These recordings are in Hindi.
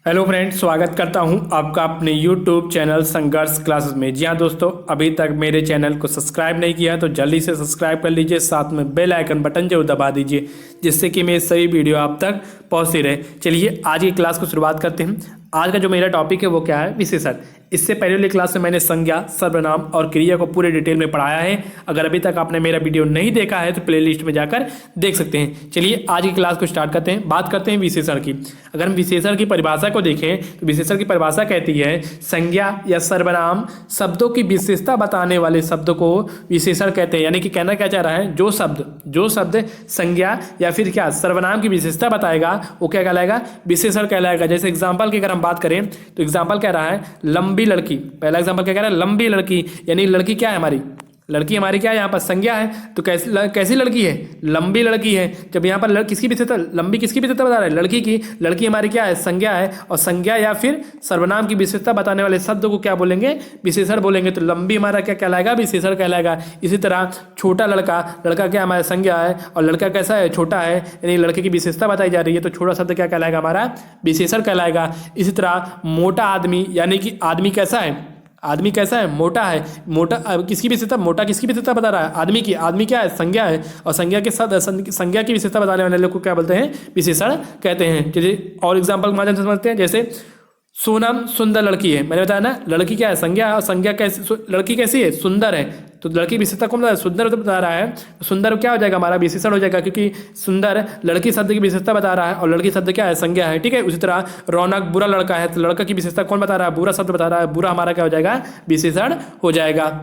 हेलो फ्रेंड्स, स्वागत करता हूं आपका अपने यूट्यूब चैनल संघर्ष क्लासेस में। जी हाँ दोस्तों, अभी तक मेरे चैनल को सब्सक्राइब नहीं किया तो जल्दी से सब्सक्राइब कर लीजिए, साथ में बेल आइकन बटन जरूर दबा दीजिए जिससे कि मेरी सभी वीडियो आप तक पहुंचती रहे। चलिए आज की क्लास को शुरुआत करते हैं। आज का जो मेरा टॉपिक है वो क्या है? विशेषण। इससे पहले वाली क्लास में मैंने संज्ञा, सर्वनाम और क्रिया को पूरे डिटेल में पढ़ाया है। अगर अभी तक आपने मेरा वीडियो नहीं देखा है तो प्लेलिस्ट में जाकर देख सकते हैं। चलिए आज की क्लास को स्टार्ट करते हैं। बात करते हैं विशेषण की। अगर हम विशेषण की परिभाषा को देखें तो विशेषण की परिभाषा कहती है संज्ञा या सर्वनाम शब्दों की विशेषता बताने वाले शब्द को विशेषण कहते हैं। यानी कि कहना क्या चाह रहा है, जो शब्द संज्ञा या फिर क्या सर्वनाम की विशेषता बताएगा वो क्या कहलाएगा? विशेषण कहलाएगा। जैसे एग्जाम्पल की अगर हम बात करें तो एग्जाम्पल कह रहा है लंबी लड़की। पहला एग्जाम्पल क्या कह रहा है? लंबी लड़की। यानी लड़की क्या है हमारी? लड़की हमारी क्या है? यहाँ पर संज्ञा है। तो कैसी लड़की है? लंबी लड़की है। जब यहाँ पर किसकी विशेषता, लंबी किसकी विशेषता बता रहा है? लड़की की। लड़की हमारी क्या है? संज्ञा है। और संज्ञा या फिर सर्वनाम की विशेषता बताने वाले शब्द को क्या बोलेंगे? विशेषण बोलेंगे। तो लंबी हमारा क्या कहलाएगा? विशेषण कहलाएगा। इसी तरह छोटा लड़का, लड़का क्या हमारा? संज्ञा है। और लड़का कैसा है? छोटा है। यानी लड़के की विशेषता बताई जा रही है तो छोटा शब्द क्या कहलाएगा? हमारा विशेषण कहलाएगा। इसी तरह मोटा आदमी, यानी कि आदमी कैसा है? आदमी कैसा है? मोटा है। मोटा किसकी विशेषता? मोटा किसकी विशेषता बता रहा है? आदमी की। आदमी क्या है? संज्ञा है। और संज्ञा के साथ संज्ञा की विशेषता बताने वाले लोग को क्या बोलते हैं? विशेषण कहते हैं। चलिए और एग्जाम्पल के माध्यम से समझते हैं। जैसे सोनम सुंदर लड़की है। मैंने बताया ना, लड़की क्या है? संज्ञा है। और संज्ञा कैसी? लड़की कैसी है? सुंदर है। तो लड़की विशेषता कौन बता रहा है? सुंदर तो बता रहा है। सुंदर क्या हो जाएगा? हमारा विशेषण हो जाएगा, क्योंकि सुंदर लड़की शब्द की विशेषता बता रहा है और लड़की शब्द क्या है? संज्ञा है। ठीक है। उसी तरह रौनक बुरा लड़का है तो लड़का की विशेषता कौन बता रहा है? बुरा शब्द बता रहा है। बुरा हमारा क्या हो जाएगा? विशेषण हो जाएगा।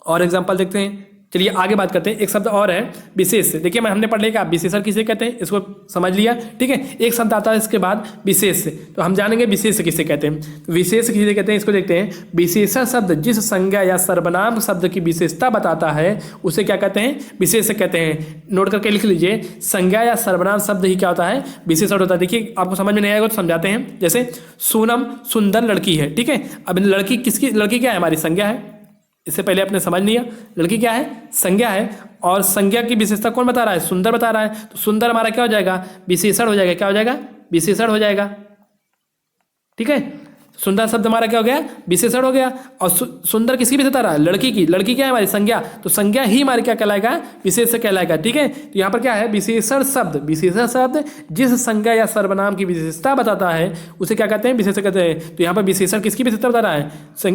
और एग्जाम्पल देखते हैं। चलिए आगे बात करते हैं। एक शब्द और है विशेष। देखिए हमने पढ़ लिया विशेषण किसे कहते हैं, इसको समझ लिया। ठीक है। एक शब्द आता है इसके बाद विशेष, तो हम जानेंगे विशेष किसे कहते हैं। विशेष किसे कहते हैं इसको देखते हैं। विशेषण शब्द जिस संज्ञा या सर्वनाम शब्द की विशेषता बताता है उसे क्या कहते हैं? विशेष कहते हैं। नोट करके लिख लीजिए, संज्ञा या सर्वनाम शब्द ही क्या होता है? विशेषण होता है। देखिए आपको समझ में नहीं आएगा तो समझाते हैं। जैसे सोनम सुंदर लड़की है। ठीक है। अब लड़की किसकी? लड़की क्या है? हमारी संज्ञा है। इससे पहले आपने समझ लिया, लड़की क्या है? संज्ञा है। और संज्ञा की विशेषता कौन बता रहा है? सुंदर बता रहा है। तो सुंदर हमारा क्या हो जाएगा? विशेषण हो जाएगा। क्या हो जाएगा? विशेषण हो जाएगा। ठीक है। सुंदर शब्द हमारा क्या हो गया? विशेषण हो गया। और सुंदर किसकी विशेषता रहा है? लड़की की। लड़की क्या है हमारी? संज्ञा। तो संज्ञा ही हमारी क्या कहलाएगा? विशेष कहलाएगा। ठीक है। तो यहाँ पर क्या है? विशेषण शब्द। विशेषण शब्द जिस संज्ञा या सर्वनाम की विशेषता बताता है उसे क्या कहते हैं? विशेष कहते हैं। तो यहाँ पर विशेषण किसकी विशेषता बता रहा है?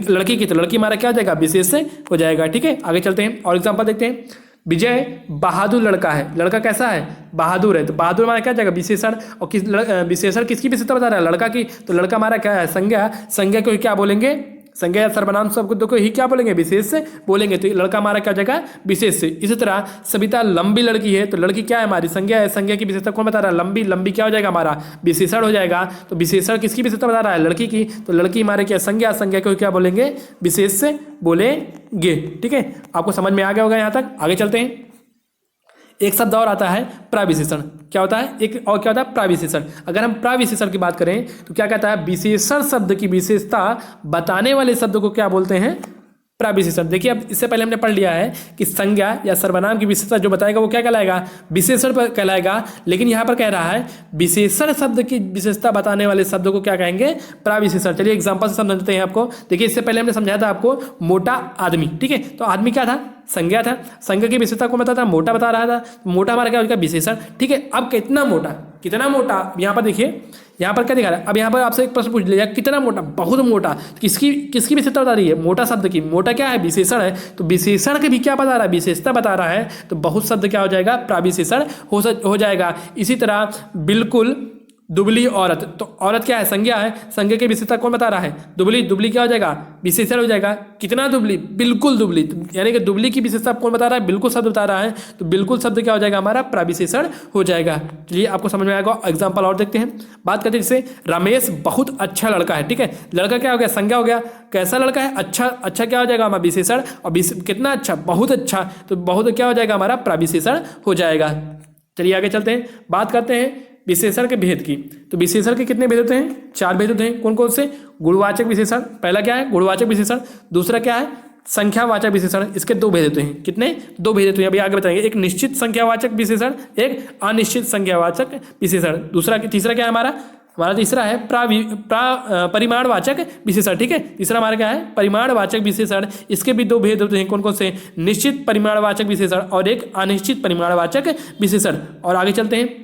लड़की की। तो लड़की हमारा क्या हो जाएगा? विशेष हो जाएगा। ठीक है। आगे चलते हैं और एग्जाम्पल देखते हैं। विजय बहादुर लड़का है। लड़का कैसा है? बहादुर है। तो बहादुर हमारा क्या जाएगा? विशेषण। और विशेषण किसकी विशेषता बता रहा है? लड़का की। तो लड़का हमारा क्या है? संज्ञा। संज्ञा को क्या बोलेंगे? संज्ञा या सर्वनाम शब्द को ही क्या बोलेंगे? विशेष से बोलेंगे। तो लड़का हमारा क्या हो जाएगा? विशेष से। इसी तरह सविता लंबी लड़की है। तो लड़की क्या है हमारी? संज्ञा है। संज्ञा की विशेषता कौन बता रहा है? लंबी। लंबी क्या हो जाएगा? हमारा विशेषण हो जाएगा। तो विशेषण किसकी विशेषता बता रहा है? लड़की की। तो लड़की हमारे क्या? संज्ञा। संज्ञा को क्या बोलेंगे? विशेष से बोलेंगे। ठीक है। आपको समझ में आ गया होगा यहाँ तक। आगे चलते हैं। एक शब्द और आता है प्राविशेषण। क्या होता है? एक और क्या होता है? प्राविशेषण। अगर हम प्राविशेषण की बात करें तो क्या कहता है? विशेषण शब्द की विशेषता बताने वाले शब्द को क्या बोलते हैं? प्राविशेषण। देखिए अब इससे पहले हमने पढ़ लिया है कि संज्ञा या सर्वनाम की विशेषता जो बताएगा वो क्या कहलाएगा? विशेषण कहलाएगा। लेकिन यहाँ पर कह रहा है विशेषण शब्द की विशेषता बताने वाले शब्द को क्या कहेंगे? प्राविशेषण। चलिए एग्जांपल से समझते हैं आपको। देखिए इससे पहले हमने समझाया था आपको मोटा आदमी। ठीक है। तो आदमी क्या था? संज्ञा था। संज्ञा की विशेषता को बताता मोटा बता रहा था। मोटा हमारा क्या होगा? विशेषण। ठीक है। अब कितना मोटा? कितना मोटा? यहाँ पर देखिए, यहाँ पर क्या दिखा रहा है? अब यहाँ पर आपसे एक प्रश्न पूछ लिया, कितना मोटा? बहुत मोटा। किसकी विशेषता बता रही है? मोटा शब्द की। मोटा क्या है? विशेषण है। तो विशेषण के भी क्या बता रहा है? विशेषता बता रहा है। तो बहुत शब्द क्या हो जाएगा? प्राविशेषण हो जाएगा। इसी तरह बिल्कुल दुबली औरत। तो औरत क्या है? संज्ञा है। संज्ञा की विशेषता कौन बता रहा है? दुबली। दुबली क्या हो जाएगा? विशेषण हो जाएगा। कितना दुबली? बिल्कुल दुबली। यानी कि दुबली की विशेषता कौन बता रहा है? बिल्कुल शब्द बता रहा है। तो बिल्कुल शब्द क्या हो जाएगा? हमारा प्राविशेषण हो जाएगा। चलिए आपको समझ में आएगा। एग्जाम्पल और देखते हैं। बात करते हैं जैसे रमेश बहुत अच्छा लड़का है। ठीक है। लड़का क्या हो गया? संज्ञा हो गया। कैसा लड़का है? अच्छा। अच्छा क्या हो जाएगा? हमारा विशेषण। और कितना अच्छा? बहुत अच्छा। तो बहुत क्या हो जाएगा? हमारा प्राविशेषण हो जाएगा। चलिए आगे चलते हैं। बात करते हैं विशेषण के भेद की। तो विशेषण के कितने भेद होते हैं? 4 भेद होते हैं। कौन कौन से? गुणवाचक विशेषण। पहला क्या है? गुणवाचक विशेषण। दूसरा क्या है? संख्यावाचक विशेषण। इसके 2 भेद होते हैं। कितने? 2 भेद होते हैं। अभी आगे बताएंगे। एक निश्चित संख्यावाचक विशेषण, एक अनिश्चित संख्यावाचक विशेषण। तीसरा क्या है हमारा? हमारा तीसरा है परिमाणवाचक विशेषण। ठीक है, तीसरा हमारा क्या है, परिमाणवाचक विशेषण। इसके भी दो भेद होते हैं, कौन कौन से, निश्चित परिमाणवाचक विशेषण और एक अनिश्चित परिमाणवाचक विशेषण। और आगे चलते हैं,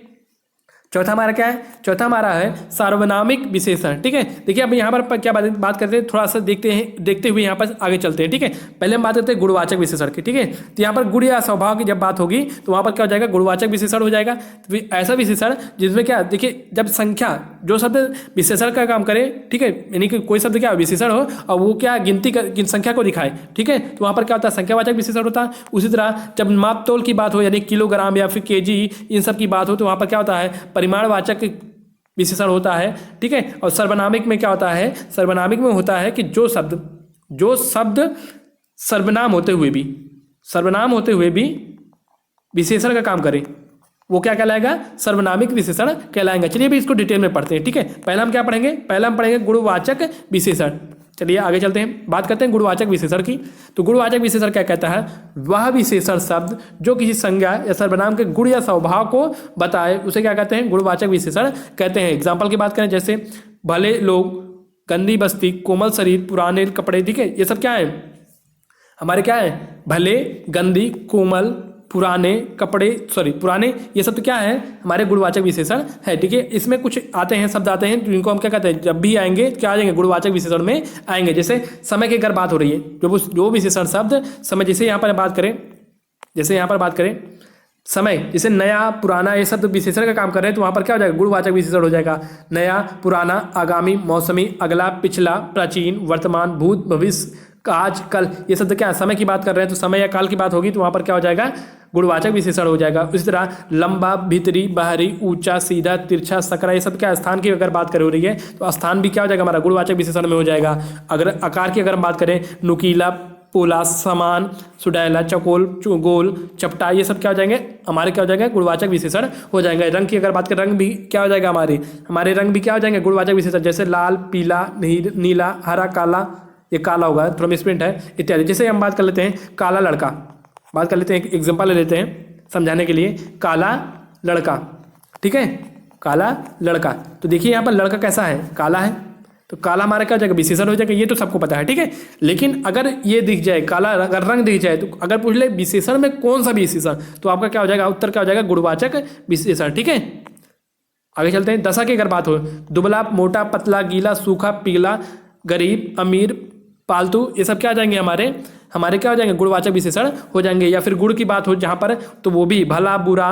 चौथा हमारा क्या है, चौथा हमारा है सार्वनामिक विशेषण। ठीक है, देखिए अब यहाँ पर क्या बात करते हैं, थोड़ा सा देखते हुए यहाँ पर आगे चलते हैं। ठीक है, पहले हम बात करते हैं गुणवाचक विशेषण की। ठीक है, तो यहाँ पर गुण या स्वभाव की जब बात होगी तो वहाँ पर क्या हो जाएगा, गुणवाचक विशेषण हो जाएगा। तो ऐसा विशेषण जिसमें क्या, देखिए जब संख्या, जो शब्द विशेषण का काम करे, ठीक है, यानी कि कोई शब्द क्या विशेषण हो और वो क्या संख्या को दिखाए। ठीक है, तो वहाँ पर क्या होता है, संख्यावाचक विशेषण होता है। उसी तरह जब माप तोल की बात हो, यानी किलोग्राम या फिर केजी, इन सब की बात हो, तो वहाँ पर क्या होता है, परिमाणवाचक विशेषण होता है। ठीक है, और सर्वनामिक में क्या होता है, सर्वनामिक में होता है कि जो शब्द सर्वनाम होते हुए भी विशेषण का काम करे, वो क्या कहलाएगा, सर्वनामिक विशेषण कहलाएगा। चलिए अभी इसको डिटेल में पढ़ते हैं। ठीक है, पहला हम क्या पढ़ेंगे, पहला हम पढ़ेंगे गुणवाचक विशेषण। चलिए आगे चलते हैं, बात करते हैं गुणवाचक विशेषण की। तो गुणवाचक विशेषण क्या कहता है, वह विशेषण शब्द जो किसी संज्ञा या सर्वनाम के गुण या स्वभाव को बताए, उसे क्या कहते हैं, गुणवाचक विशेषण कहते हैं। एग्जाम्पल की बात करें, जैसे भले लोग, गंदी बस्ती, कोमल शरीर, पुराने कपड़े। ठीक है, ये सब क्या है, हमारे क्या है, भले, गंदी, कोमल, पुराने कपड़े, पुराने, ये सब तो क्या है, हमारे गुणवाचक विशेषण है। ठीक है, इसमें कुछ आते हैं, शब्द आते हैं जिनको हम क्या कहते हैं, जब भी आएंगे क्या आ जाएंगे, गुणवाचक विशेषण में आएंगे। जैसे समय की अगर बात हो रही है, जो विशेषण शब्द समय, जैसे यहाँ पर बात करें समय, जैसे नया, पुराना, ये सब विशेषण का काम कर रहे हैं, तो वहाँ पर क्या हो जाएगा, गुणवाचक विशेषण हो जाएगा। नया, पुराना, आगामी, मौसमी, अगला, पिछला, प्राचीन, वर्तमान, भूत, भविष्य, आज, कल, ये सब क्या है, समय की बात कर रहे हैं, तो समय या काल की बात होगी तो वहाँ पर क्या हो जाएगा, गुणवाचक विशेषण हो जाएगा। इसी तरह लंबा, भीतरी, बाहरी, ऊंचा, सीधा, तिरछा, सकरा, ये सब क्या, स्थान की अगर बात हो रही है तो स्थान भी क्या हो जाएगा, हमारा गुणवाचक विशेषण में हो जाएगा। अगर आकार की अगर हम बात करें, नुकीला, पोला, समान, सुडैला, चकोल, गोल, चपटा, ये सब क्या हो जाएंगे, हमारे क्या हो जाएंगे, गुणवाचक विशेषण हो जाएंगे। रंग की अगर बात करें, रंग भी क्या हो जाएगा, हमारे रंग भी क्या हो जाएंगे, गुणवाचक विशेषण। जैसे लाल, पीला, नीला, हरा, काला, ये काला होगा, थोड़ा मिसप्रिंट है, इत्यादि। जैसे हम बात कर लेते हैं काला लड़का, बात कर लेते हैं, एक एग्जांपल ले लेते हैं समझाने के लिए, काला लड़का। ठीक है, काला लड़का, तो देखिए यहाँ पर लड़का कैसा है, काला है, तो काला हमारा क्या हो जाएगा, विशेषण हो जाएगा, ये तो सबको पता है। ठीक है, लेकिन अगर ये दिख जाए, काला अगर रंग दिख जाए, तो अगर पूछ ले विशेषण में कौन सा विशेषण, तो आपका क्या हो जाएगा, उत्तर क्या हो जाएगा, गुणवाचक विशेषण। ठीक है, आगे चलते हैं। दशा की अगर बात हो, दुबला, मोटा, पतला, गीला, सूखा, पीला, गरीब, अमीर, पालतू, ये सब क्या आ जाएंगे, हमारे क्या हो जाएंगे, गुणवाचक विशेषण हो जाएंगे। या फिर गुण की बात हो जहाँ पर, तो वो भी भला, बुरा,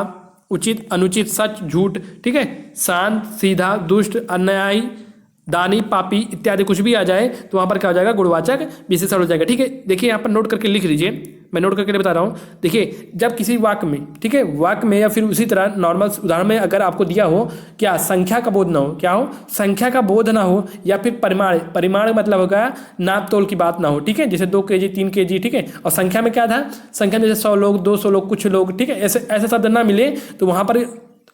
उचित, अनुचित, सच, झूठ। ठीक है, शांत, सीधा, दुष्ट, अन्यायी, दानी, पापी, इत्यादि कुछ भी आ जाए तो वहाँ पर क्या हो जाएगा, गुणवाचक विशेषण हो जाएगा। ठीक है, देखिए यहाँ पर नोट करके लिख लीजिए, मैं नोट करके बता रहा हूँ। देखिए जब किसी वाक्य में, ठीक है, वाक्य में या फिर उसी तरह नॉर्मल उदाहरण में अगर आपको दिया हो क्या, संख्या का बोध ना हो, क्या हो, संख्या का बोध ना हो, या फिर परिमाण मतलब होगा नाप तोल की बात ना हो। ठीक है, जैसे 2 kg 3 kg। ठीक है, और संख्या में क्या था, संख्या में जैसे 100 लोग, 200 लोग, कुछ लोग। ठीक है, ऐसे शब्द ना मिले तो वहाँ पर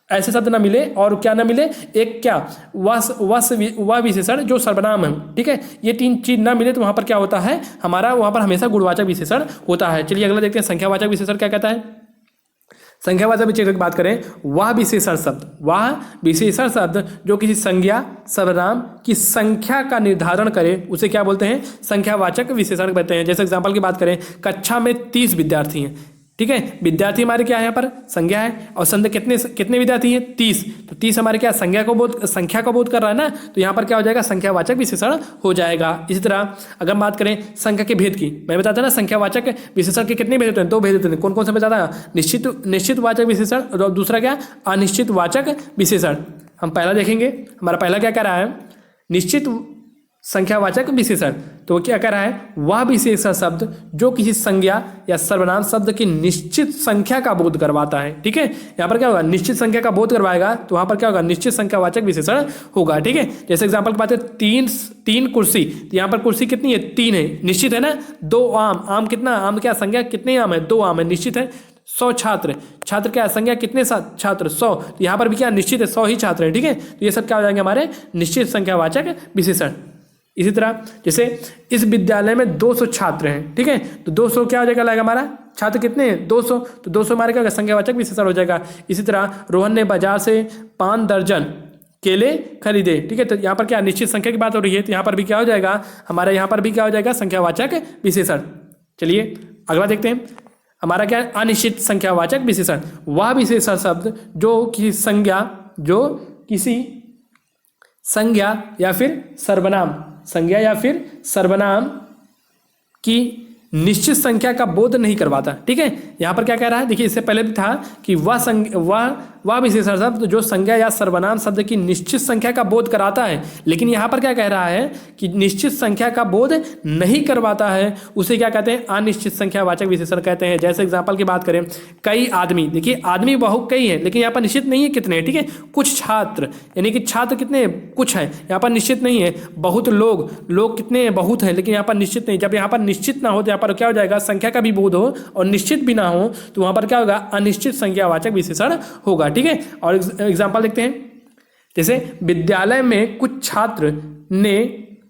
ऐसे शब्द ना मिले, और क्या ना मिले, एक क्या, वह विशेषण जो सर्वनाम है। ठीक है, ये 3 चीज ना मिले तो वहां पर क्या होता है, हमारा वहां पर हमेशा गुणवाचक विशेषण होता है। चलिए अगला देखते हैं, संख्यावाचक विशेषण क्या कहता है। संख्यावाचक विशेषण की बात करें, वह विशेषण शब्द जो किसी संज्ञा, सर्वनाम की संख्या का निर्धारण करे, उसे क्या बोलते हैं, संख्यावाचक विशेषण कहते हैं। जैसे एग्जाम्पल की बात करें, कक्षा में 30 विद्यार्थी हैं। ठीक है, विद्यार्थी हमारे क्या है, यहाँ पर संज्ञा है, और संख्या कितने विद्यार्थी हैं, 30। तो 30 हमारे क्या, संख्या का बोध कर रहा है ना, तो यहाँ पर क्या हो जाएगा, संख्यावाचक विशेषण हो जाएगा। इसी तरह अगर बात करें संख्या के भेद की, मैं बताता ना, संख्यावाचक विशेषण के कितने भेद होते हैं, 2 भेद होते हैं। कौन कौन सा बताता, निश्चित वाचक विशेषण, और दूसरा क्या, अनिश्चित वाचक विशेषण। हम पहला देखेंगे, हमारा पहला क्या कह रहा है, निश्चित संख्यावाचक विशेषण। तो क्या कह रहा है, वह विशेषण शब्द जो किसी संज्ञा या सर्वनाम शब्द की निश्चित संख्या का बोध करवाता है। ठीक है, यहाँ पर क्या होगा, निश्चित संख्या का बोध करवाएगा, तो वहां पर क्या होगा, निश्चित संख्यावाचक विशेषण होगा। ठीक है, जैसे एग्जांपल की बात है, तीन कुर्सी, तो यहाँ पर कुर्सी कितनी है, 3 है, निश्चित है ना। 2 आम कितना, आम क्या संज्ञा, कितने आम है, 2 आम है, निश्चित है। 100 छात्र क्या संज्ञा, कितने छात्र, 100, तो यहाँ पर भी क्या निश्चित है, 100 ही छात्र है। ठीक है, तो ये सब क्या हो जाएंगे, हमारे निश्चित संख्यावाचक विशेषण। इसी तरह जैसे इस विद्यालय में 200 छात्र हैं। ठीक है, तो 200 क्या हो जाएगा, लाएगा हमारा, छात्र कितने हैं, 200, तो 200 हमारे क्या संख्यावाचक विशेषण हो जाएगा। इसी तरह रोहन ने बाजार से 5 दर्जन केले खरीदे। ठीक है, तो यहाँ पर क्या निश्चित संख्या की बात हो रही है, तो यहाँ पर भी क्या हो जाएगा हमारा, यहाँ पर भी क्या हो जाएगा संख्यावाचक विशेषण। चलिए अगला देखते हैं, हमारा क्या है अनिश्चित संख्यावाचक विशेषण। वह विशेषण शब्द जो किसी संज्ञा या फिर सर्वनाम की निश्चित संख्या का बोध नहीं करवाता। ठीक है, यहाँ पर क्या कह रहा है, देखिए इससे पहले भी था कि वह विशेषण शब्द जो संज्ञा या सर्वनाम शब्द की निश्चित संख्या का बोध कराता है, लेकिन यहाँ पर क्या कह रहा है कि निश्चित संख्या का बोध नहीं करवाता है, उसे क्या कहते हैं अनिश्चित संख्यावाचक विशेषण कहते हैं। जैसे एग्जाम्पल की बात करें, कई आदमी, देखिए आदमी बहुत कई है लेकिन यहाँ पर निश्चित नहीं है कितने हैं। ठीक है, कुछ छात्र, यानी कि छात्र कितने कुछ है, यहाँ पर निश्चित नहीं है। बहुत लोग कितने हैं, बहुत है, लेकिन यहाँ पर निश्चित नहीं। जब यहाँ पर निश्चित ना हो तो यहाँ पर क्या हो जाएगा, संख्या का भी बोध हो और निश्चित भी ना हो तो वहाँ पर क्या होगा, अनिश्चित संख्यावाचक विशेषण होगा। ठीक है, और एग्जाम्पल देखते हैं, जैसे विद्यालय में कुछ छात्र ने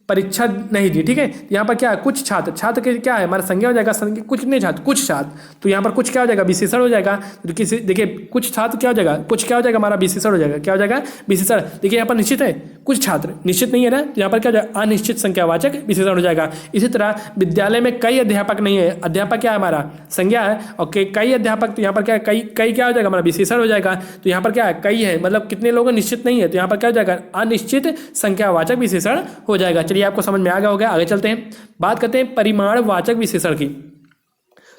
परीक्षा नहीं दी। ठीक है, यहाँ पर क्या है, कुछ छात्र के क्या है हमारा संज्ञा हो जाएगा, संज्ञा कुछ नहीं छात्र, कुछ छात्र, तो यहाँ पर कुछ क्या हो जाएगा विशेषण हो जाएगा। तो किसी देखिए कुछ छात्र क्या हो जाएगा, कुछ क्या हो जाएगा हमारा विशेषण हो जाएगा, क्या हो जाएगा विशेषण। देखिए यहाँ पर निश्चित है, कुछ छात्र निश्चित नहीं है ना, तो यहाँ पर क्या हो जाएगा अनिश्चित संख्यावाचक विशेषण हो जाएगा। इसी तरह विद्यालय में कई अध्यापक नहीं है, अध्यापक क्या है हमारा संज्ञा है, और कई अध्यापक, तो यहाँ पर क्या है कई क्या हो जाएगा हमारा विशेषण हो जाएगा। तो यहाँ पर क्या है कई है, मतलब कितने लोग निश्चित नहीं है, तो यहाँ पर क्या हो जाएगा अनिश्चित संख्यावाचक विशेषण हो जाएगा। चलिए आपको समझ में आ गया होगा, आगे चलते हैं, बात करते हैं परिमाणवाचक विशेषण की।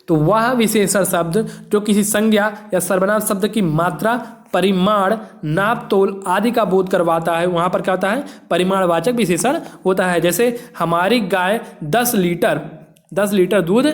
तो वह विशेषण शब्द जो किसी संज्ञा या सर्वनाम शब्द की मात्रा, परिमाण, नाप तोल आदि का बोध करवाता है, वहां पर क्या होता है परिमाणवाचक विशेषण होता है। जैसे हमारी गाय 10 लीटर दूध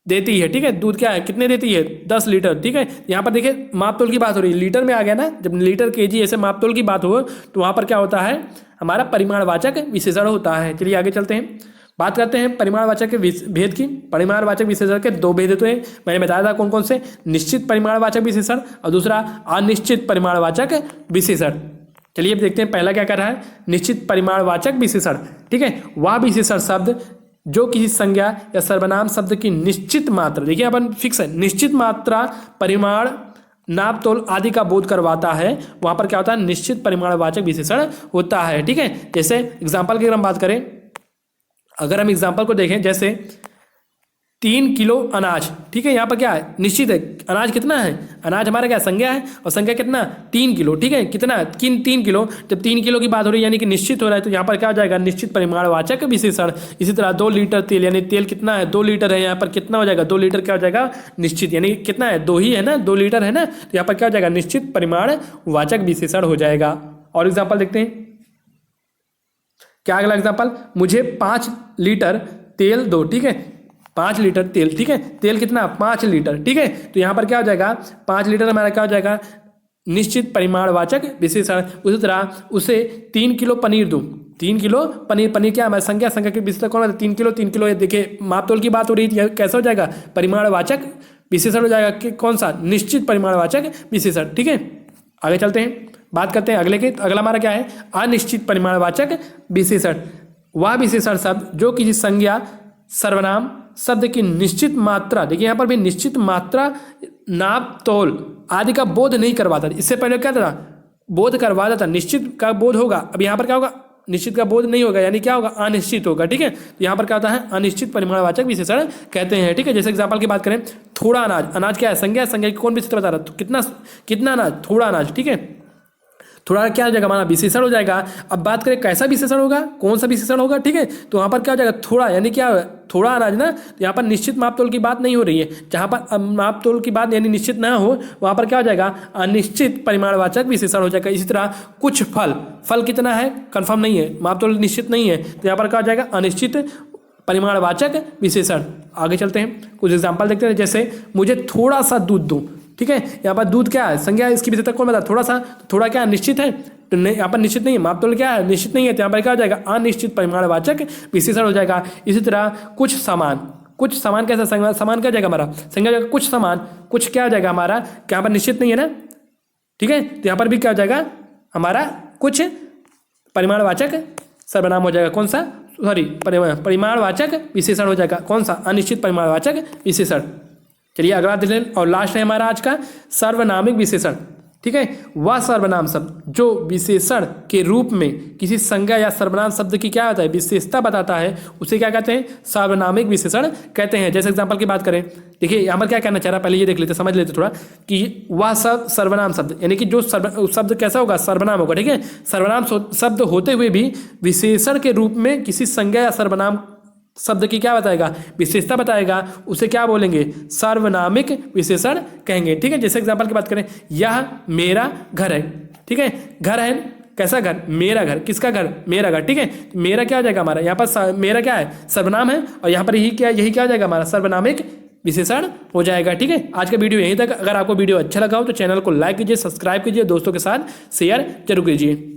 देती है। ठीक है, दूध क्या है कितने देती है 10 लीटर। ठीक है, यहाँ पर देखिए माप तोल की बात हो रही है, लीटर में आ गया ना, जब लीटर केजी ऐसे माप तोल की बात हो तो वहाँ पर क्या होता है हमारा परिमाणवाचक विशेषण होता है। चलिए आगे चलते हैं, बात करते हैं परिमाणवाचक के भेद की। परिमाणवाचक विशेषण के 2 भेद होते हैं, मैंने बताया था कौन कौन से, निश्चित परिमाणवाचक विशेषण और दूसरा अनिश्चित परिमाणवाचक विशेषण। चलिए अब देखते हैं पहला क्या कर रहा है, निश्चित परिमाणवाचक विशेषण। ठीक है, वह विशेषण शब्द जो किसी संज्ञा या सर्वनाम शब्द की निश्चित मात्रा, देखिए अपन फिक्स है, निश्चित मात्रा, परिमाण, नाप तोल आदि का बोध करवाता है, वहां पर क्या होता है निश्चित परिमाणवाचक विशेषण होता है। ठीक है, जैसे एग्जाम्पल की अगर हम बात करें, अगर हम एग्जाम्पल को देखें, जैसे 3 किलो अनाज। ठीक है, यहाँ पर क्या है निश्चित है, अनाज कितना है, अनाज हमारा क्या संज्ञा है, और संज्ञा कितना 3 किलो। ठीक है, कितना 3 किलो, जब 3 किलो की बात हो रही है यानी कि निश्चित हो रहा है, तो यहाँ पर क्या हो जाएगा निश्चित परिमाणवाचक विशेषण। इसी तरह 2 लीटर तेल, यानी तेल कितना है 2 लीटर है, यहाँ पर कितना हो जाएगा 2 लीटर क्या हो जाएगा निश्चित, यानी कितना है 2 ही है ना, 2 लीटर है ना, तो यहाँ पर क्या हो जाएगा निश्चित परिमाणवाचक विशेषण हो जाएगा। और एग्जाम्पल देखते हैं, क्या अगला एग्जाम्पल, मुझे 5 लीटर तेल दो। ठीक है, 5 लीटर तेल। ठीक है, तेल कितना 5 लीटर। ठीक है, तो यहाँ पर क्या हो जाएगा 5 लीटर हमारा क्या हो जाएगा निश्चित परिमाणवाचक विशेषण। उसी तरह उसे 3 किलो पनीर दूँ, 3 किलो पनीर क्या हमारा संज्ञा के विशेषण कौन है 3 किलो ये देखिए माप तोल की बात हो रही है, कैसा हो जाएगा परिमाणवाचक विशेषण हो जाएगा कि कौन सा निश्चित परिमाणवाचक विशेषण। ठीक है, आगे चलते हैं, बात करते हैं अगले के। अगला हमारा क्या है अनिश्चित परिमाणवाचक विशेषण। वह विशेषण शब्द जो किसी संज्ञा, सर्वनाम शब्द की निश्चित मात्रा, देखिए यहाँ पर भी निश्चित मात्रा, नाप तोल आदि का बोध नहीं करवाता। इससे पहले क्या था बोध करवाता था, निश्चित का बोध होगा, अब यहाँ पर क्या होगा निश्चित का बोध नहीं होगा, यानी क्या होगा अनिश्चित होगा। ठीक है, तो यहाँ पर क्या होता है अनिश्चित परिमाणवाचक विशेषण कहते हैं। ठीक है, जैसे एग्जाम्पल की बात करें, थोड़ा अनाज, अनाज क्या है संज्ञा की कौन विशेषण बता रहा है, तो कितना अनाज, थोड़ा अनाज। ठीक है, थोड़ा क्या हो जाएगा हमारा विशेषण हो जाएगा। अब बात करें कैसा विशेषण होगा, कौन सा विशेषण होगा। ठीक है, तो वहाँ पर क्या हो जाएगा थोड़ा, यानी क्या थोड़ा अनाज ना, तो यहाँ पर निश्चित माप तोल की बात नहीं हो रही है, जहाँ पर माप तोल की बात यानी निश्चित ना हो वहाँ पर क्या हो जाएगा अनिश्चित परिमाणवाचक विशेषण हो जाएगा। इसी तरह कुछ फल कितना है कंफर्म नहीं है, माप तोल निश्चित नहीं है, तो यहाँ पर क्या हो जाएगा अनिश्चित परिमाणवाचक विशेषण। आगे चलते हैं, कुछ एग्जाम्पल देखते हैं, जैसे मुझे थोड़ा सा दूध दो। ठीक है, यहाँ पर दूध क्या है संज्ञा, इसकी विशेषता कौन बता, थोड़ा सा, थोड़ा क्या निश्चित है, तो नहीं यहाँ पर निश्चित नहीं है, माप तोल क्या है निश्चित नहीं है, तो यहाँ पर क्या हो जाएगा अनिश्चित परिमाणवाचक विशेषण हो जाएगा। इसी तरह कुछ सामान कैसा सामान क्या जाएगा हमारा संज्ञा, कुछ सामान, कुछ क्या हो जाएगा हमारा, यहाँ पर निश्चित नहीं है ना। ठीक है, तो यहाँ पर भी क्या हो जाएगा हमारा कुछ परिमाणवाचक सर्वनाम हो जाएगा, कौन सा परिमाणवाचक विशेषण हो जाएगा, कौन सा अनिश्चित परिमाणवाचक विशेषण। चलिए अगला देखें और लास्ट है हमारा आज का सर्वनामिक विशेषण। ठीक है। वह सर्वनाम शब्द जो विशेषण के रूप में किसी संज्ञा या सर्वनाम शब्द की क्या होता है, विशेषता बताता है, उसे क्या कहते हैं, सार्वनामिक विशेषण कहते हैं। जैसे एग्जांपल की बात करें, देखिए यहाँ पर क्या कहना चाह रहा है, पहले ये देख लेते, समझ लेते थोड़ा कि वह सब सर्वनाम शब्द, यानी कि जो शब्द कैसा होगा, सर्वनाम होगा। ठीक है, सर्वनाम शब्द होते हुए भी विशेषण के रूप में किसी संज्ञा या सर्वनाम शब्द की क्या बताएगा, विशेषता बताएगा, उसे क्या बोलेंगे, सार्वनामिक विशेषण कहेंगे। ठीक है, जैसे एग्जांपल की बात करें, यह मेरा घर है। ठीक है, घर है, कैसा घर, मेरा घर, किसका घर, मेरा घर। ठीक है, मेरा क्या हो जाएगा हमारा, यहाँ पर मेरा क्या है, सर्वनाम है, और यहाँ पर यही क्या हो जाएगा हमारा, सर्वनामिक विशेषण हो जाएगा। ठीक है, आज का वीडियो यहीं तक। अगर आपको वीडियो अच्छा लगा हो तो चैनल को लाइक कीजिए, सब्सक्राइब कीजिए, दोस्तों के साथ शेयर जरूर कीजिए।